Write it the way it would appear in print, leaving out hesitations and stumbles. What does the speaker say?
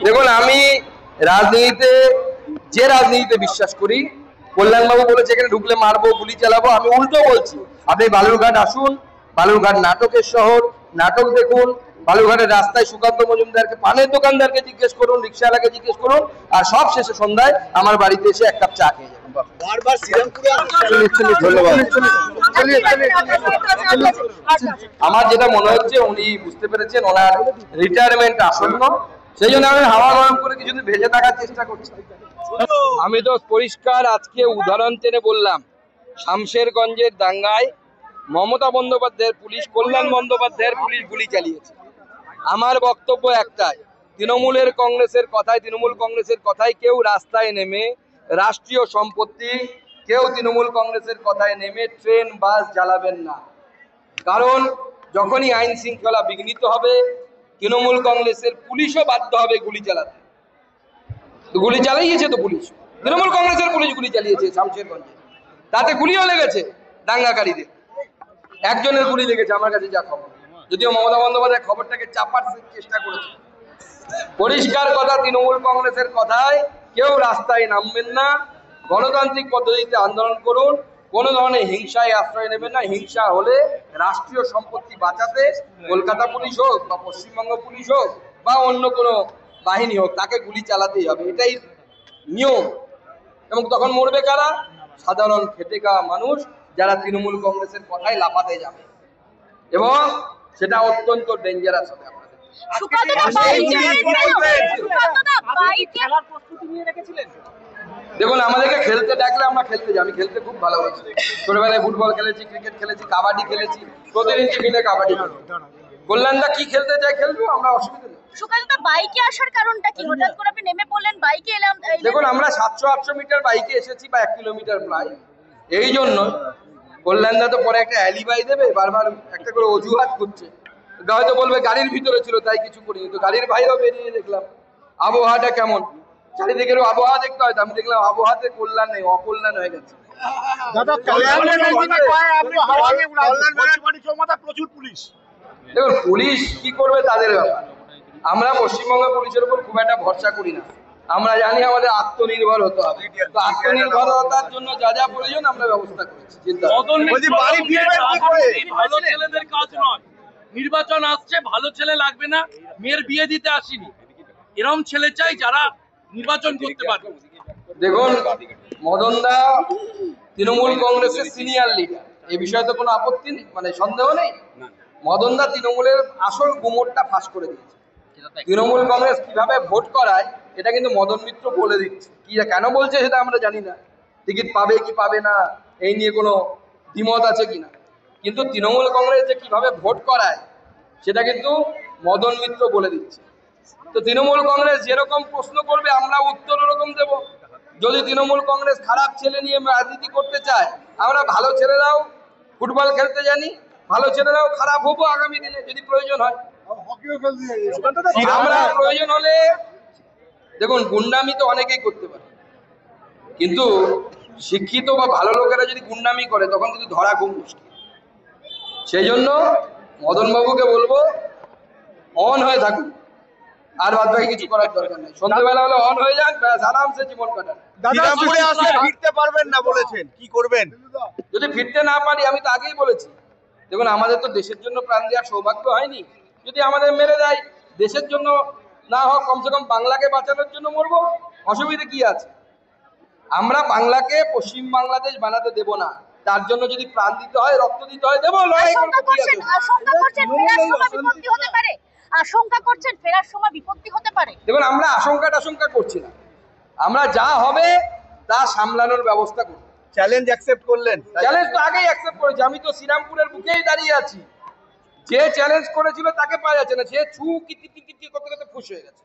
দেখুন, আমি রাজনীতিতে যে রাজনীতিতে বিশ্বাস করি, কল্যাণবাবু বলেছে এখানে ঢুকলে মারবো, গুলি চালাবো, আমি উল্টো বলছি। আপনি বালুরঘাট আসুন, বালুরঘাট নাটকের শহর, নাটক দেখুন। বালুরঘাটের রাস্তায় সুকান্ত মজুমদারকে, পানের দোকানদারকে জিজ্ঞেস করুন, রিক্সাওয়ালাকে জিজ্ঞেস করুন, আর সব শেষে সন্ধ্যায় আমার বাড়িতে এসে এক কাপ চা খেয়ে যাবেন। আমার যেটা মনে হচ্ছে উনি বুঝতে পেরেছেন ওনার রিটায়ারমেন্ট আসন্ন, সেই জন্য আমি হাওয়া গরম করে কিছুদিন ভেজে থাকার চেষ্টা করছি। আমি তো পরিষ্কার আজকে উদাহরণ টেনে বললাম, শামশেরগঞ্জের দাঙ্গায় মমতা বন্দ্যোপাধ্যায়ের পুলিশ, কল্যাণ বন্দ্যোপাধ্যায়ের পুলিশ গুলি চালিয়েছে। আমার বক্তব্য একটাই, তৃণমূল কংগ্রেসের কথায় কেউ রাস্তায় নেমে রাষ্ট্রীয় সম্পত্তি, কেউ তৃণমূল কংগ্রেসের কথায় নেমে ট্রেন বাস জ্বালাবেন না। কারণ যখনই আইন শৃঙ্খলা বিঘ্নিত হবে, তৃণমূল কংগ্রেসের পুলিশও বাধ্য হবে গুলি চালাতে। গুলি চালিয়েছে তো পুলিশ, তৃণমূল কংগ্রেসের পুলিশ গুলি চালিয়েছে শামশেরগঞ্জে, তাতে গুলিও লেগেছে দাঙ্গাকারীদের। একজনের গুলি লেগেছে আমার কাছে যা খবর, যদিও মমতা বন্দ্যোপাধ্যায় খবরটাকে চাপার চেষ্টা করেছে। পরিষ্কার কথা, তৃণমূল কংগ্রেসের কথায় কেউ রাস্তায় নামবেন না, গণতান্ত্রিক পদ্ধতিতে আন্দোলন করুন, কোনো ধরনের হিংসায় আশ্রয় নেবেন না। হিংসা হলে রাষ্ট্রীয় সম্পত্তি বাঁচাতে কলকাতা পুলিশ হোক বা পশ্চিমবঙ্গ পুলিশ হোক বা অন্য কোনো বাহিনী হোক, তাকে গুলি চালাতেই হবে, এটাই নিয়ম। এবং তখন মরবে কারা? সাধারণ খেটে খাওয়া মানুষ, যারা তৃণমূল কংগ্রেসের কথায় লাফাতে যাবে, এবং সেটা অত্যন্ত ডেঞ্জারাস হবে। দেখুন, আমাদেরকে খেলতে ডাকলে আমরা খেলতে যাই, আমি খেলতে খুব ভালোবাসি। ছোটবেলায় ফুটবল খেলেছি, ক্রিকেট খেলেছি, কাবাডি খেলেছি, প্রতিদিন টিফিনে কাবাডি খেলি। কল্যাণদা কি খেলতে চাই খেলবো, আমরা অসুবিধা নেই। বাইকে আসার কারণটা কি? হঠাৎ করে আপনি নেমে পড়লেন, বাইকে এলাম। দেখুন, আমরা 700-800 মিটার বাইকে এসেছি, বা 1 কিলোমিটার প্রায়। এই জন্য কল্যাণদা তো পরে একটা অ্যালিবাই দেবে, বারবার একটা করে অজুহাত করছে। হয়তো বলবে গাড়ির ভিতরে ছিল তাই কিছু করিনি, তো গাড়ির বাইরেও বেরিয়ে দেখলাম আবহাওয়াটা কেমন, চারিদিকের আবহাওয়া দেখতে হয়। আমি দেখলাম আবহাওয়াতে কল্যাণ নেই, অকল্যাণ হয়ে গেছে। দেখুন, পুলিশ কি করবে তাদের ব্যাপার, আমরা পশ্চিমবঙ্গের পুলিশের উপর খুব একটা ভরসা করি না। আমরা জানি আমাদের আত্মনির্ভর হতে হবে, তো আত্মনির্ভরতার জন্য যা যা প্রয়োজন আমরা ব্যবস্থা করেছি। ভালো ছেলেদের কাজ নয়, নির্বাচন আসছে, ভালো ছেলে লাগবে না, মেয়ের বিয়ে দিতে আসিনি, এরকম ছেলে চাই যারা নির্বাচন করতে পারবে। দেখুন, মদনদা তৃণমূল কংগ্রেসের সিনিয়র লিডার, এই বিষয়ে তো কোনো আপত্তি নেই, মানে সন্দেহ নেই। মদনদা তৃণমূলের আসল গুমরটা ফাঁস করে দিয়েছে। তৃণমূল কংগ্রেস কিভাবে ভোট করায় এটা কিন্তু মদন মিত্র বলে দিচ্ছে। কি কেন বলছে সেটা আমরা জানি না, টিকিট পাবে কি পাবে না এই নিয়ে কোনো দ্বিমত আছে কিনা, কিন্তু তৃণমূল কংগ্রেস যে কিভাবে ভোট করায় সেটা কিন্তু মদন মিত্র বলে দিচ্ছে। তো তৃণমূল কংগ্রেস যেরকম প্রশ্ন করবে আমরা উত্তর ওরকম দেব। যদি তৃণমূল কংগ্রেস খারাপ ছেলে নিয়ে রাজনীতি করতে চায়, আমরা ভালো ছেলেরাও ফুটবল খেলতে জানি, ভালো ছেলেরাও খারাপ হবো আগামী দিনে যদি প্রয়োজন হয়। আমরা প্রয়োজন হলে, দেখুন, গুন্ডামি তো অনেকেই করতে পারে, কিন্তু শিক্ষিত বা ভালো লোকেরা যদি গুন্ডামি করে তখন কিন্তু ধরা খুব মুশকিল। সেই জন্য মদনবাবুকে বলবো অন হয়ে থাকুন, আর বাদ বাকি কিছু করার দরকার নেই। সন্ধ্যাবেলা হলে অন হয়ে যান, ব্যাস আরামসে জীবন কাটান। ফিরতে পারবেন না বলেছেন, কি করবেন যদি ফিরতে না পারি? আমি তো আগেই বলেছি, দেখুন, আমাদের তো দেশের জন্য প্রাণ দেওয়ার সৌভাগ্য হয়নি। যদি আমাদের মেরে দেয়, দেশের জন্য না হোক, কমসে কম বাংলাকে বাঁচানোর জন্য মরবো, অসুবিধা কি আছে? আমরা বাংলাকে পশ্চিম বাংলাদেশ বানাতে দেব না, তার জন্য যদি প্রাণ দিতে হয়, রক্ত দিতে হয়, দেবো। আশঙ্কা করছেন ফেরার সময় বিপত্তি হতে পারে? দেখুন, আমরা আশঙ্কা করছি না, আমরা যা হবে তা সামলানোর ব্যবস্থা করব। চ্যালেঞ্জ অ্যাকসেপ্ট করলেন? চ্যালেঞ্জ তো আগেই অ্যাকসেপ্ট করেছি, আমি তো শ্রীরামপুরের বুকেই দাঁড়িয়ে আছি। যে চ্যালেঞ্জ করেছিল তাকে পাওয়া যাচ্ছে না, সে ছু কিটি করতে করতে খুশি হয়ে গেছে।